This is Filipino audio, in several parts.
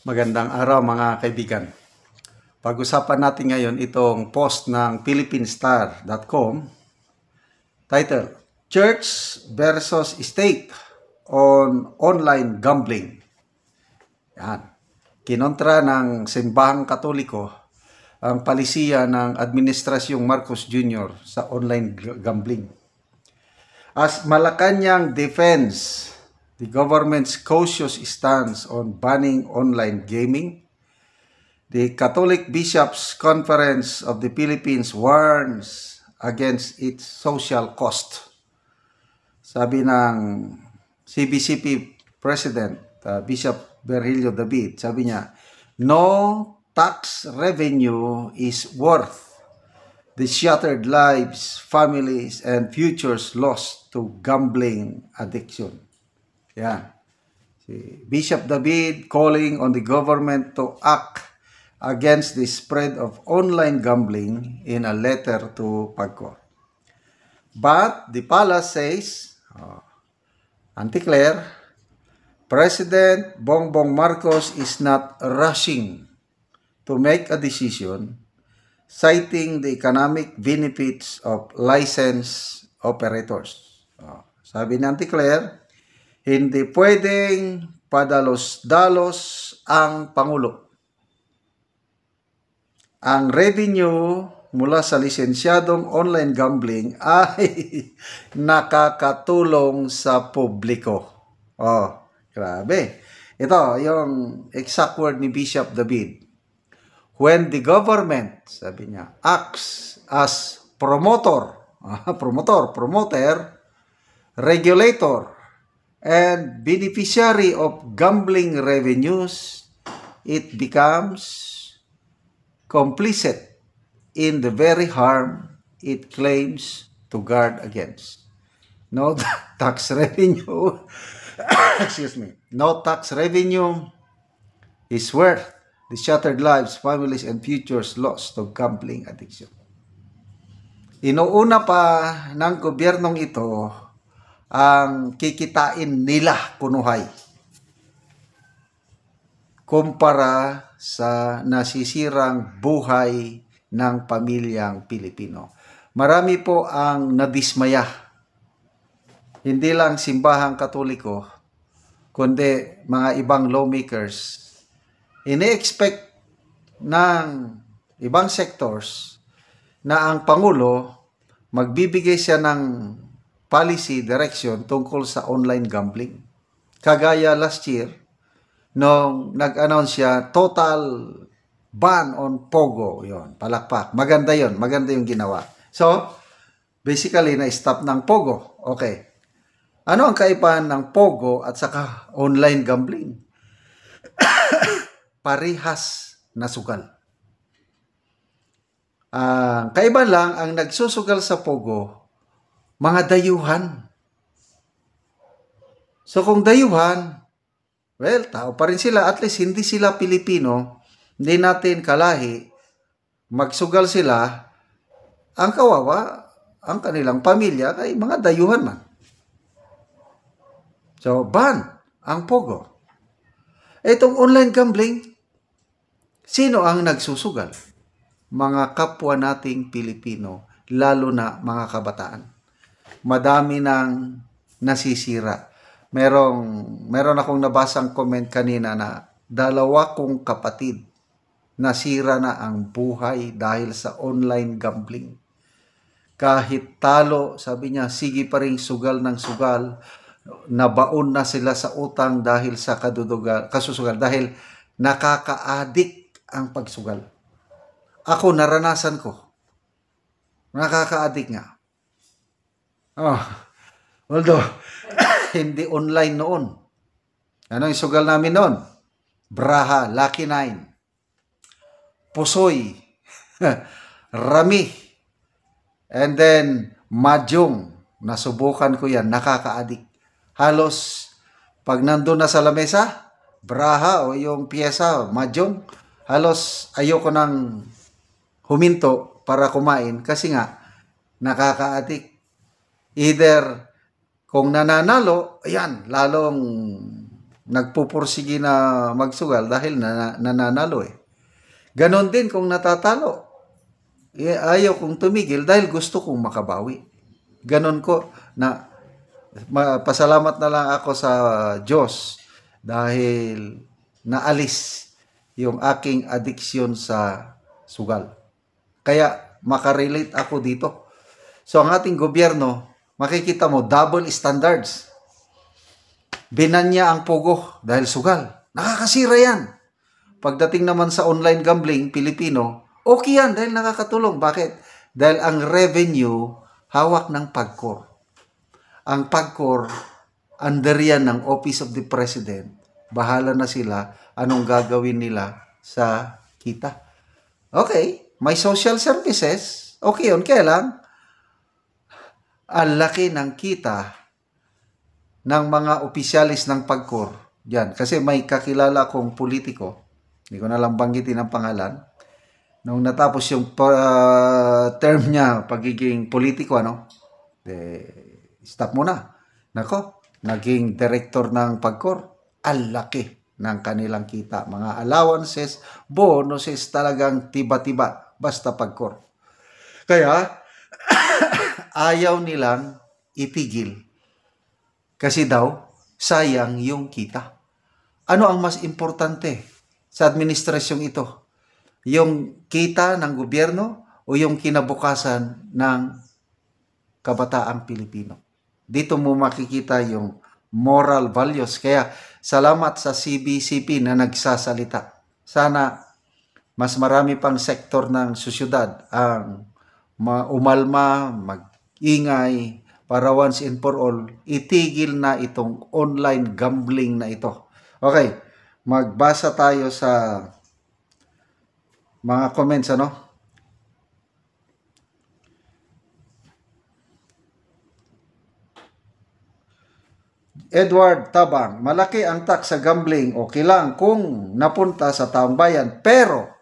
Magandang araw mga kaibigan. Pag-usapan natin ngayon itong post ng philippines.com title, Church versus State on Online Gambling. Yan. Kinontra ng simbahang katoliko ang palisiya ng Administrasyong Marcos Jr. sa online gambling. As Malacanang defense the government's cautious stance on banning online gaming, the Catholic Bishops' Conference of the Philippines warns against its social cost. Sabi ng CBCP President Bishop Virgilio David, sabi niya, no tax revenue is worth the shattered lives, families, and futures lost to gambling addiction. Yan. Si Bishop David calling on the government to act against the spread of online gambling in a letter to PAGCOR. But the palace says, Anticlair, President Bongbong Marcos is not rushing to make a decision, citing the economic benefits of licensed operators. Sabi ni Anticlair, hindi pwedeng padalos-dalos ang Pangulo. Ang revenue mula sa lisensyadong online gambling ay nakakatulong sa publiko. Grabe. Ito, yung exact word ni Bishop David. When the government, sabi niya, acts as promoter, regulator, and beneficiary of gambling revenues, it becomes complicit in the very harm it claims to guard against. No tax revenue, no tax revenue is worth the shattered lives, families, and futures lost to gambling addiction. Inuuna pa ng gobyernong ito ang kikitain nila kunuhay kumpara sa nasisirang buhay ng pamilyang Pilipino. Marami po ang nadismaya. Hindi lang simbahang katoliko, kundi mga ibang lawmakers. Ini-expect ng ibang sectors na ang Pangulo magbibigay siya ng policy direction tungkol sa online gambling. Kagaya last year, nung nag-announce siya, total ban on Pogo. Yon, palakpak. Maganda yon, maganda yung ginawa. So, basically, na-stop ng Pogo. Okay. Ano ang kaibahan ng Pogo at saka online gambling? Parihas na sugal. Kaibahan lang, ang nagsusugal sa Pogo, mga dayuhan. So kung dayuhan, well, tao pa rin sila. At least hindi sila Pilipino. Hindi natin kalahi. Magsugal sila. Ang kawawa, ang kanilang pamilya ay mga dayuhan man. So, ban ang Pogo. Itong online gambling, sino ang nagsusugal? Mga kapwa nating Pilipino, lalo na mga kabataan. Madami nang nasisira. Meron akong nabasang comment kanina na 2 kong kapatid nasira na ang buhay dahil sa online gambling. Kahit talo, sabi niya, sige pa rin sugal ng sugal. Nabaon na sila sa utang dahil sa kasusugal. Dahil nakaka-addict ang pagsugal. Ako, naranasan ko. Nakaka-addict nga. Although, hindi online noon. Ano yung sugal namin noon? Braha, Lucky 9, Pusoy, Rami, and then Mahjong. Nasubukan ko yan, nakaka-addict. Halos, pag nandun na sa lamesa, Braha o yung piyesa, Mahjong, halos ayoko nang huminto para kumain kasi nga, nakaka-addict. Either kung nananalo, ayan, lalong nagpupursige na magsugal dahil nananalo eh. Ganon din kung natatalo. Ayaw kong tumigil dahil gusto kong makabawi. Ganon ko na pasalamat na lang ako sa Diyos dahil naalis yung aking addiction sa sugal. Kaya makarelate ako dito. So ang ating gobyerno, makikita mo, double standards. Binanya ang pogo dahil sugal. Nakakasira yan. Pagdating naman sa online gambling, Pilipino, okay yan dahil nakakatulong. Bakit? Dahil ang revenue, hawak ng PAGCOR. Ang PAGCOR, under yan ng Office of the President. Bahala na sila anong gagawin nila sa kita. Okay, may social services. Okay yun, kaya lang, ang laki ng kita ng mga opisyalis ng PAGCOR. Yan, kasi may kakilala kong politiko, hindi ko na lang banggitin ang pangalan, nung natapos yung term niya, pagiging politiko, stop muna. Nako, naging director ng PAGCOR. Ang laki ng kanilang kita. Mga allowances, bonuses, talagang tiba-tiba. Basta PAGCOR. Kaya, ayaw nilang itigil. Kasi daw, sayang yung kita. Ano ang mas importante sa administrasyong ito? Yung kita ng gobyerno o yung kinabukasan ng kabataang Pilipino? Dito mo makikita yung moral values. Kaya salamat sa CBCP na nagsasalita. Sana mas marami pang sektor ng susyudad ang umalma, mag-ingay, para once and for all, itigil na itong online gambling na ito. Okay, magbasa tayo sa mga comments, Edward Tabang, malaki ang tax sa gambling, okay lang kung napunta sa taong bayan, pero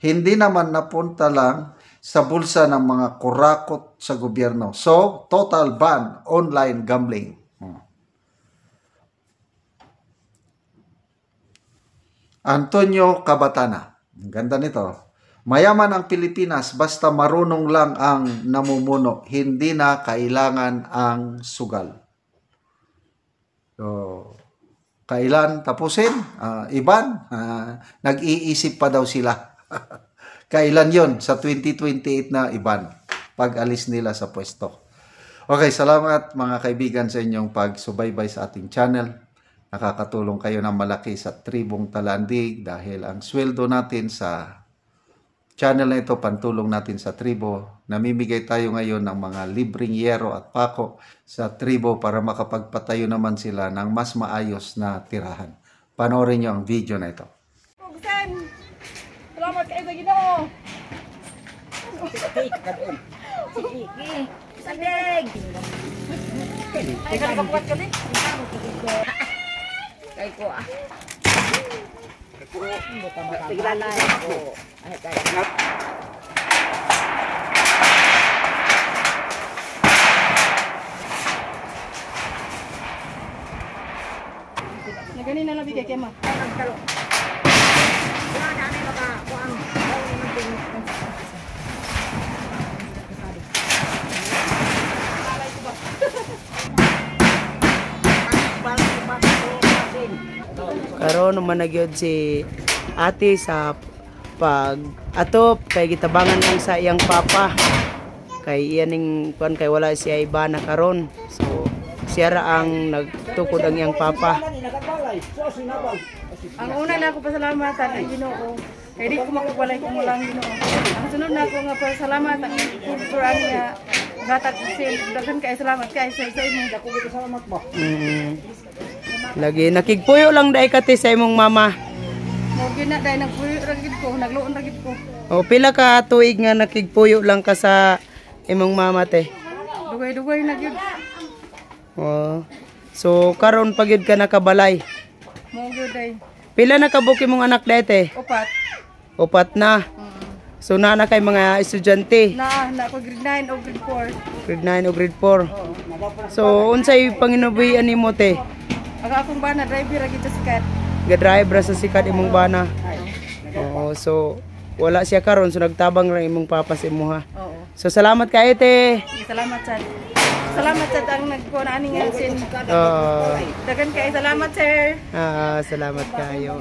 hindi naman napunta lang sa bulsa ng mga kurakot sa gobyerno. So, total ban online gambling. Antonio Cabatana, ang ganda nito. Mayaman ang Pilipinas basta marunong lang ang namumuno, hindi na kailangan ang sugal. So, kailan tapusin? Iban, nag-iisip pa daw sila. Kailan yon? Sa 2028 na iban, pag alis nila sa pwesto. Okay, salamat mga kaibigan sa inyong pagsubaybay sa ating channel. Nakakatulong kayo ng malaki sa Tribong Talandig dahil ang sweldo natin sa channel na ito, pantulong natin sa tribo. Namimigay tayo ngayon ng mga libreng yero at pako sa tribo para makapagpatayo naman sila ng mas maayos na tirahan. Panoorin nyo ang video na ito. Salamat kayo sa Ginoo. Sandig! Ay, kalikakwat ka din. Kay ko ah. Tiglan na ako. Ay, kaya. Nagani na labi kay Kema. Nagkalo. Wala na ni baka kuan. Karon naman nagyod si ate sa pag atop kay gitabangan lang sa iyang papa kay iyaning kuan kay wala siya iba na karon, so siya ra ang nagtukod ang iyang papa. Ang una na ako pasalamatan ang Ginoo kay di ko makabalay kung walang Ginoo. Ang sunod na ako nga pasalamatan ang Quran niya gatag sil daghan kay salamat kay sa imo. Dako ko salamat ba. Lagi nakigpuyo lang dai kati sa imong mama. Mo gina dai nagpuyo ra gid ko, nagluon ra gid ko. O pila ka tuig nga nakigpuyo lang ka sa imong mama te? Dugay-dugay na gid. Oh. So karon pagid ka nakabalay. Mo gid dai. Pila na kabuk imong anak dete? Upat. Upat na. So na kay mga estudyante. Na ko grade 9 o grade 4. Grade 9 o grade 4. So unsay panginubuhian nimo te? Ang akong bana driver lagi sa sikat. Ga-drive ra sa sikat imong bana. Oo, so wala siya karon so nagtabang lang imong papa sa imuha. Oo. So salamat kayo te. Salamat sa. Salamat sa ang nagkuha ani nga sin. Oo. Dagan kay salamat sir. Salamat kayo.